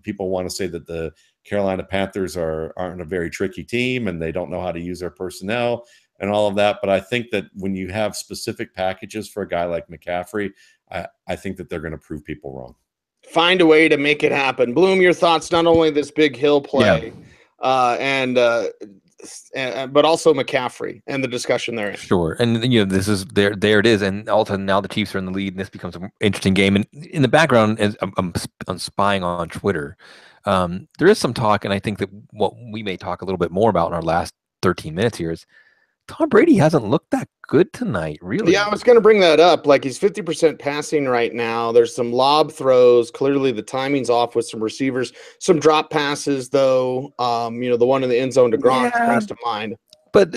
People want to say that the Carolina Panthers aren't a very tricky team and they don't know how to use their personnel and all of that. But I think that when you have specific packages for a guy like McCaffrey, I think that they're going to prove people wrong. Find a way to make it happen. Bloom, your thoughts, not only this big Hill play, but also McCaffrey and the discussion there. Sure. And this is there it is. And all of a sudden now the Chiefs are in the lead and this becomes an interesting game. And in the background, as I'm spying on Twitter, there is some talk, and I think that what we may talk a little bit more about in our last 13 minutes here is Tom Brady hasn't looked that good tonight, really. Yeah, I was going to bring that up. Like, he's 50% passing right now. There's some lob throws. Clearly, the timing's off with some receivers. Some drop passes, though. The one in the end zone to Gronk springs to mind. But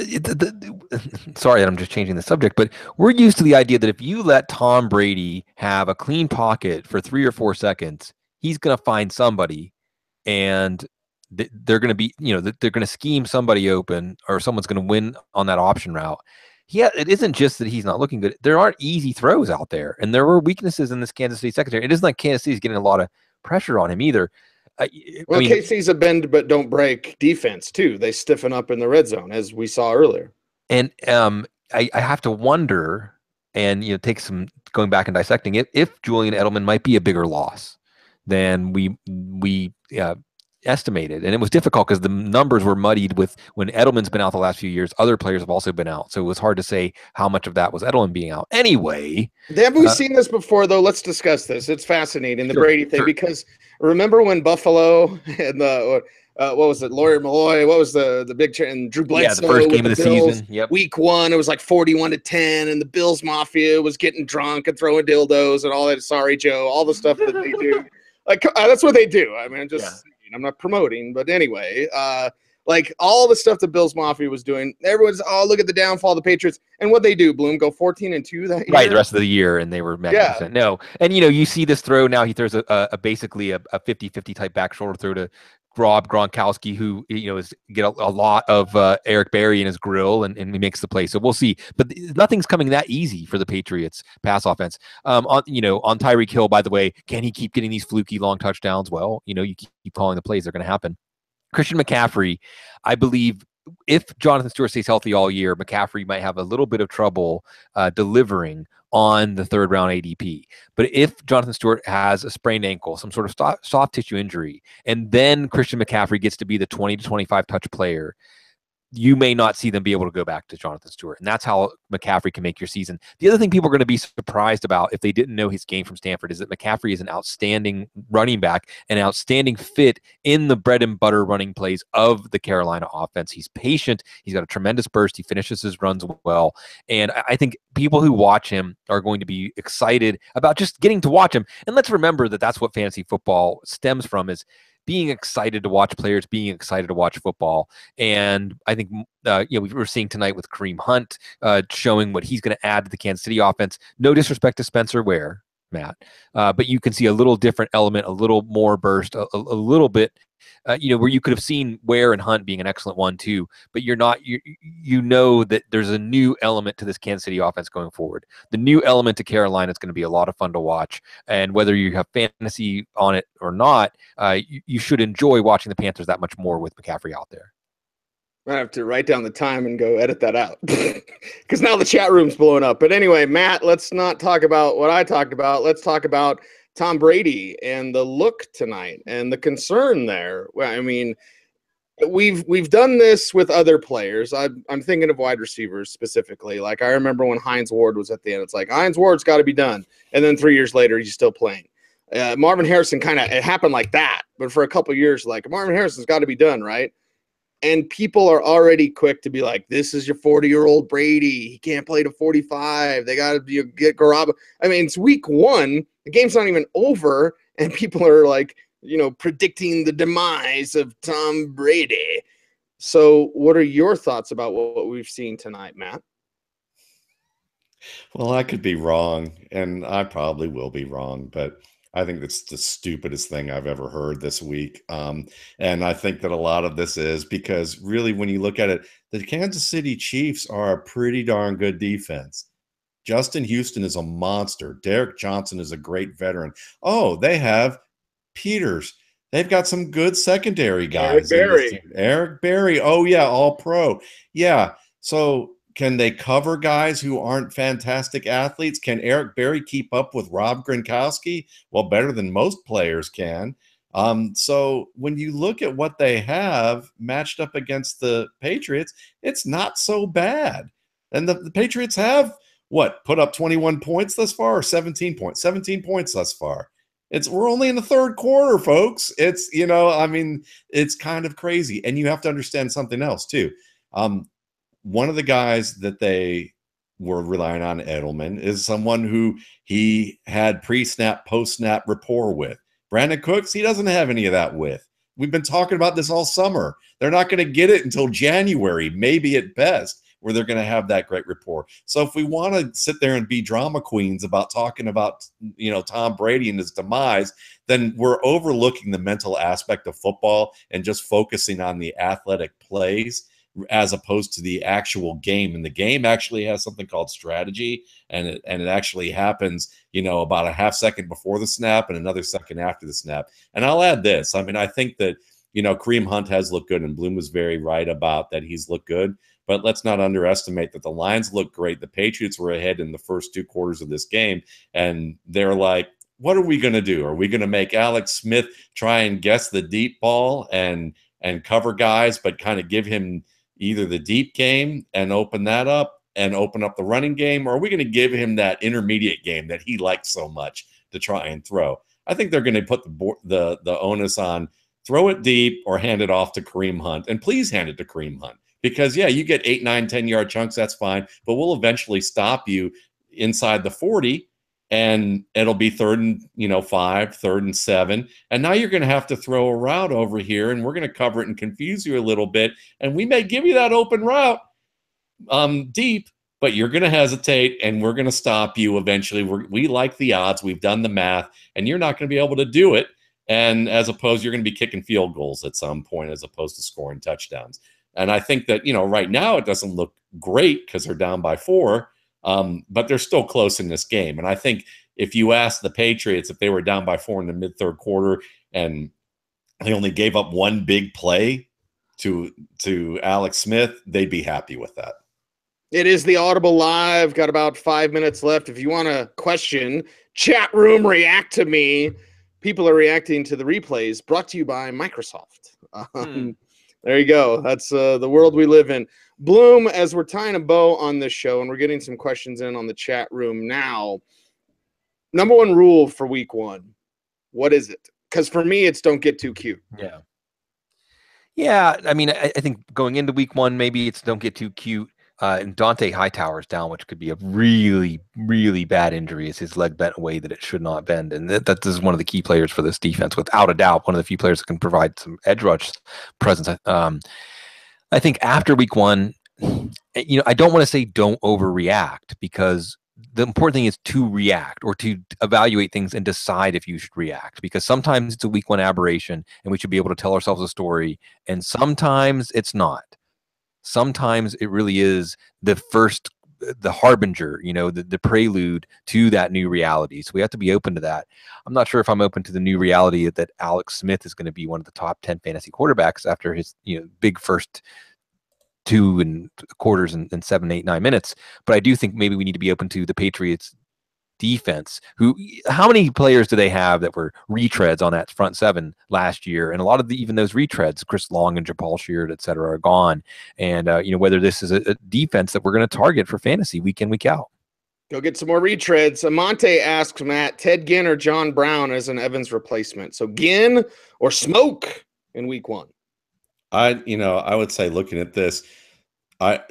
sorry, I'm just changing the subject. But we're used to the idea that if you let Tom Brady have a clean pocket for 3 or 4 seconds, he's going to find somebody, and they're going to be, they're going to scheme somebody open, or someone's going to win on that option route. It isn't just that he's not looking good. There aren't easy throws out there, and there were weaknesses in this Kansas City secondary. It isn't like Kansas City's getting a lot of pressure on him either. KC's a bend but don't break defense too. They stiffen up in the red zone, as we saw earlier. And I have to wonder, and take some going back and dissecting it, if Julian Edelman might be a bigger loss than we estimated. And it was difficult because the numbers were muddied with when Edelman's been out the last few years. Other players have also been out, so it was hard to say how much of that was Edelman being out. Anyway, have we seen this before, though? Let's discuss this. It's fascinating, the Brady thing, because remember when Buffalo and the what was it, Lawyer Malloy? What was the big and Drew Bledsoe? Yeah, the first game of the season. Yep. Week 1, it was like 41-10, and the Bills Mafia was getting drunk and throwing dildos and all that. Sorry, Joe, all the stuff that they do. Like, that's what they do. I mean, I'm not promoting, but anyway, like all the stuff the Bills Mafia was doing, everyone's, look at the downfall of the Patriots. And what they do, Bloom, go 14-2 that year? Right, the rest of the year, and they were magnificent. No, and you see this throw now. He throws basically a 50-50 type back shoulder throw to Rob Gronkowski, who is get a lot of Eric Berry in his grill, and he makes the play. So we'll see. But nothing's coming that easy for the Patriots pass offense. On Tyreek Hill, by the way, can he keep getting these fluky long touchdowns? Well, you keep calling the plays; they're going to happen. Christian McCaffrey, I believe, if Jonathan Stewart stays healthy all year, McCaffrey might have a little bit of trouble delivering on the 3rd round ADP. But if Jonathan Stewart has a sprained ankle, some sort of soft tissue injury, and then Christian McCaffrey gets to be the 20 to 25 touch player, you may not see them be able to go back to Jonathan Stewart. And that's how McCaffrey can make your season. The other thing people are going to be surprised about if they didn't know his game from Stanford is that McCaffrey is an outstanding running back, an outstanding fit in the bread and butter running plays of the Carolina offense. He's patient. He's got a tremendous burst. He finishes his runs well. And I think people who watch him are going to be excited about just getting to watch him. And let's remember that that's what fantasy football stems from, is being excited to watch players, being excited to watch football. And I think, we were seeing tonight with Kareem Hunt showing what he's going to add to the Kansas City offense. No disrespect to Spencer Ware, Matt. But you can see a little different element, a little more burst, a little bit, where you could have seen Ware and Hunt being an excellent one too. But you know that there's a new element to this Kansas City offense going forward. The new element to Carolina is going to be a lot of fun to watch. And whether you have fantasy on it or not, you should enjoy watching the Panthers that much more with McCaffrey out there. I have to write down the time and go edit that out because now the chat room's blowing up. But anyway, Matt, let's not talk about what I talked about. Let's talk about Tom Brady and the look tonight and the concern there. Well, I mean, we've done this with other players. I'm thinking of wide receivers specifically. Like I remember when Hines Ward was at the end. It's like Hines Ward's got to be done, and then 3 years later he's still playing. Marvin Harrison it happened like that, but for a couple of years, like Marvin Harrison's got to be done, right? And people are already quick to be like, this is your 40-year-old Brady. He can't play to 45. They got to get Garoppolo. I mean, it's week 1. The game's not even over. And people are like, predicting the demise of Tom Brady. So what are your thoughts about what we've seen tonight, Matt? Well, I could be wrong, and I probably will be wrong, but I think that's the stupidest thing I've ever heard this week. And I think that a lot of this is because really, when you look at it, the Kansas City Chiefs are a pretty darn good defense. Justin Houston is a monster. Derek Johnson is a great veteran. Oh, they have Peters. They've got some good secondary guys. Eric Berry. Oh, yeah, all pro. Yeah. So can they cover guys who aren't fantastic athletes? Can Eric Berry keep up with Rob Gronkowski? Well, better than most players can. So when you look at what they have matched up against the Patriots, it's not so bad. And the Patriots have put up 21 points thus far, or 17 points? 17 points thus far. We're only in the third quarter, folks. It's it's kind of crazy. And you have to understand something else too. One of the guys that they were relying on, Edelman, is someone who he had pre-snap, post-snap rapport with. Brandon Cooks, he doesn't have any of that with. We've been talking about this all summer. They're not going to get it until January, maybe at best, where they're going to have that great rapport. So if we want to sit there and be drama queens about talking about, Tom Brady and his demise, then we're overlooking the mental aspect of football and just focusing on the athletic plays as opposed to the actual game. And the game actually has something called strategy, and it actually happens, about a half second before the snap and another second after the snap. And I'll add this. I mean, I think that, Kareem Hunt has looked good, and Bloom was very right about that. He's looked good, but let's not underestimate that the Lions look great. The Patriots were ahead in the first 2 quarters of this game, and they're like, what are we going to do? Are we going to make Alex Smith try and guess the deep ball and cover guys, but kind of give him either the deep game and open that up and open up the running game, or are we going to give him that intermediate game that he likes so much to try and throw? I think they're going to put the onus on throw it deep or hand it off to Kareem Hunt, and please hand it to Kareem Hunt, because you get 8, 9, 10-yard chunks. That's fine, but we'll eventually stop you inside the 40. And it'll be 3rd and 5, 3rd and 7. And now you're going to have to throw a route over here, and we're going to cover it and confuse you a little bit. And we may give you that open route deep, but you're going to hesitate, and we're going to stop you eventually. We like the odds. We've done the math, and you're not going to be able to do it. And as opposed, you're going to be kicking field goals at some point as opposed to scoring touchdowns. And I think that, right now it doesn't look great because they're down by 4. But they're still close in this game. And I think if you ask the Patriots if they were down by 4 in the mid-3rd quarter and they only gave up 1 big play to Alex Smith, they'd be happy with that. It is the Audible Live. Got about 5 minutes left. If you want to question, chat room, react to me. People are reacting to the replays brought to you by Microsoft. There you go. That's the world we live in. Bloom, as we're tying a bow on this show, and we're getting some questions in on the chat room now, number 1 rule for week 1, what is it? Because for me, it's don't get too cute. Yeah. I mean, I think going into week 1, maybe it's don't get too cute. And Dante Hightower's down, which could be a really, really bad injury, as his leg bent a way that it should not bend. And that is one of the key players for this defense, without a doubt, one of the few players that can provide some edge rush presence. I think after week 1, I don't want to say don't overreact, because the important thing is to react or to evaluate things and decide if you should react, because sometimes it's a week 1 aberration and we should be able to tell ourselves a story, and sometimes it's not. Sometimes it really is the harbinger, the prelude to that new reality. So we have to be open to that. I'm not sure if I'm open to the new reality that Alex Smith is going to be one of the top 10 fantasy quarterbacks after his big first 2 and quarters and 7, 8, 9 minutes. But I do think maybe we need to be open to the Patriots defense. How many players do they have that were retreads on that front 7 last year? And a lot of even those retreads, Chris Long and Japal Sheard, et cetera, are gone. And whether this is a defense that we're going to target for fantasy week in, week out. Go get some more retreads. Amante asks Matt, Ted Ginn or John Brown as an Evans replacement. So Ginn or Smoke in week 1. I would say, looking at this,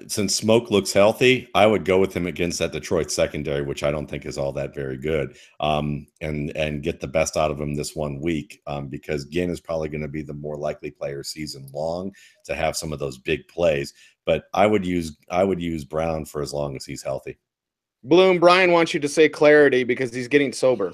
since Smoke looks healthy, I would go with him against that Detroit secondary, which I don't think is all that very good, and get the best out of him this 1 week, because Ginn is probably going to be the more likely player season long to have some of those big plays. But I would use Brown for as long as he's healthy. Bloom, Brian wants you to say clarity because he's getting sober.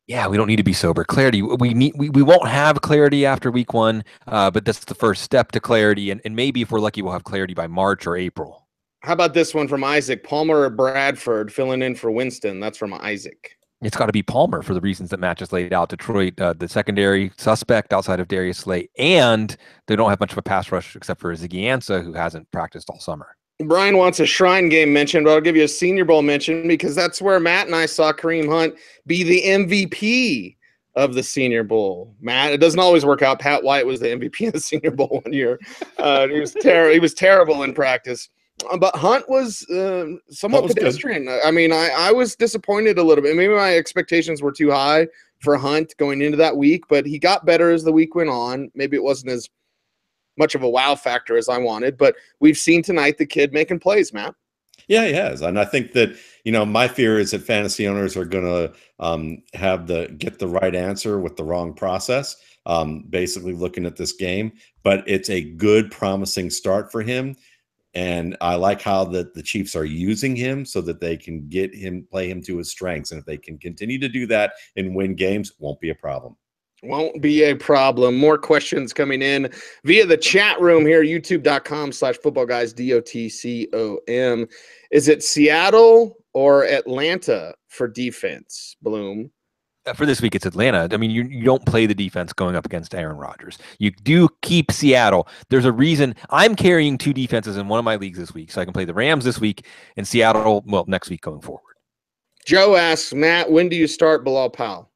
Yeah, we don't need to be sober. Clarity. We won't have clarity after week 1, but that's the first step to clarity. And maybe if we're lucky, we'll have clarity by March or April. How about this one from Isaac? Palmer or Bradford filling in for Winston? That's from Isaac. It's got to be Palmer for the reasons that Matt just laid out. Detroit, the secondary suspect outside of Darius Slay, and they don't have much of a pass rush except for Ziggy Ansah, who hasn't practiced all summer. Brian wants a Shrine Game mention, but I'll give you a Senior Bowl mention because that's where Matt and I saw Kareem Hunt be the MVP of the Senior Bowl. Matt, it doesn't always work out. Pat White was the MVP of the Senior Bowl 1 year. He was terrible in practice. But Hunt was somewhat pedestrian. Good. I mean, I was disappointed a little bit. Maybe my expectations were too high for Hunt going into that week, but he got better as the week went on. Maybe it wasn't as much of a wow factor as I wanted, but we've seen tonight the kid making plays, Matt. Yeah, he has. And I think that, my fear is that fantasy owners are going to get the right answer with the wrong process, basically looking at this game. But it's a good, promising start for him. And I like how the Chiefs are using him so that they can play him to his strengths. And if they can continue to do that and win games, won't be a problem. Won't be a problem. More questions coming in via the chat room here, youtube.com/footballguys, DOTCOM. Is it Seattle or Atlanta for defense, Bloom? For this week, it's Atlanta. I mean, you don't play the defense going up against Aaron Rodgers. You do keep Seattle. There's a reason I'm carrying 2 defenses in one of my leagues this week, so I can play the Rams this week and Seattle, next week going forward. Joe asks, Matt, when do you start Bilal Powell?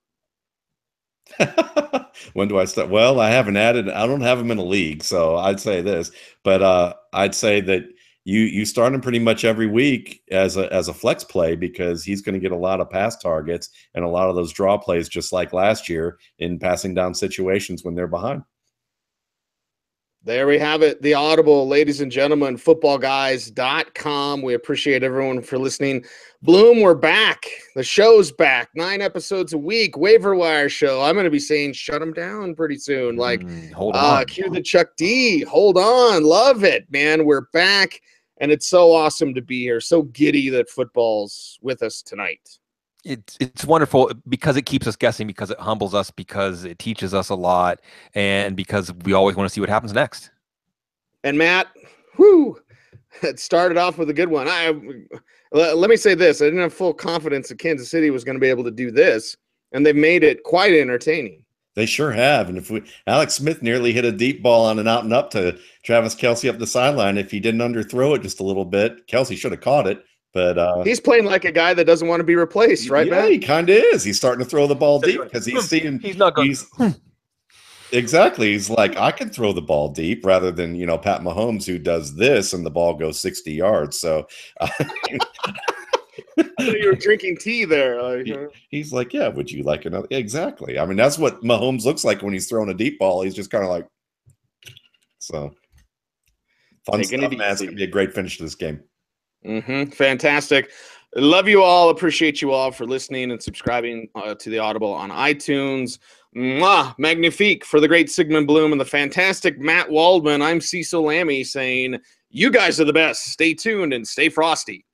When do I start? Well, I don't have him in a league, so I'd say this, but I'd say that you start him pretty much every week as a flex play, because he's going to get a lot of pass targets and a lot of those draw plays, just like last year in passing down situations when they're behind. There we have it. The Audible, ladies and gentlemen, footballguys.com. We appreciate everyone for listening. Bloom, we're back. The show's back. 9 episodes a week. Waiver wire show. I'm going to be saying shut them down pretty soon. Hold on. Cue the Chuck D. Hold on. Love it, man. We're back, and it's so awesome to be here. So giddy that football's with us tonight. It's wonderful because it keeps us guessing, because it humbles us, because it teaches us a lot, and because we always want to see what happens next. And Matt, it started off with a good one. Let me say this. I didn't have full confidence that Kansas City was going to be able to do this, and they've made it quite entertaining. They sure have. And Alex Smith nearly hit a deep ball on an out and up to Travis Kelce up the sideline. If he didn't underthrow it just a little bit, Kelce should have caught it. But he's playing like a guy that doesn't want to be replaced, right, yeah, Matt? He kind of is. He's starting to throw the ball deep because he's seeing. He's not going. Exactly. He's like, I can throw the ball deep rather than Pat Mahomes, who does this and the ball goes 60 yards. So I thought you were drinking tea there. He's like, yeah. Would you like another? Exactly. I mean, that's what Mahomes looks like when he's throwing a deep ball. He's just kind of like. So fun stuff, man. It's gonna be a great finish to this game. Fantastic. Love you all. Appreciate you all for listening and subscribing to the Audible on iTunes. Magnifique for the great Sigmund Bloom and the fantastic Matt Waldman. I'm Cecil Lammey saying, you guys are the best. Stay tuned and stay frosty.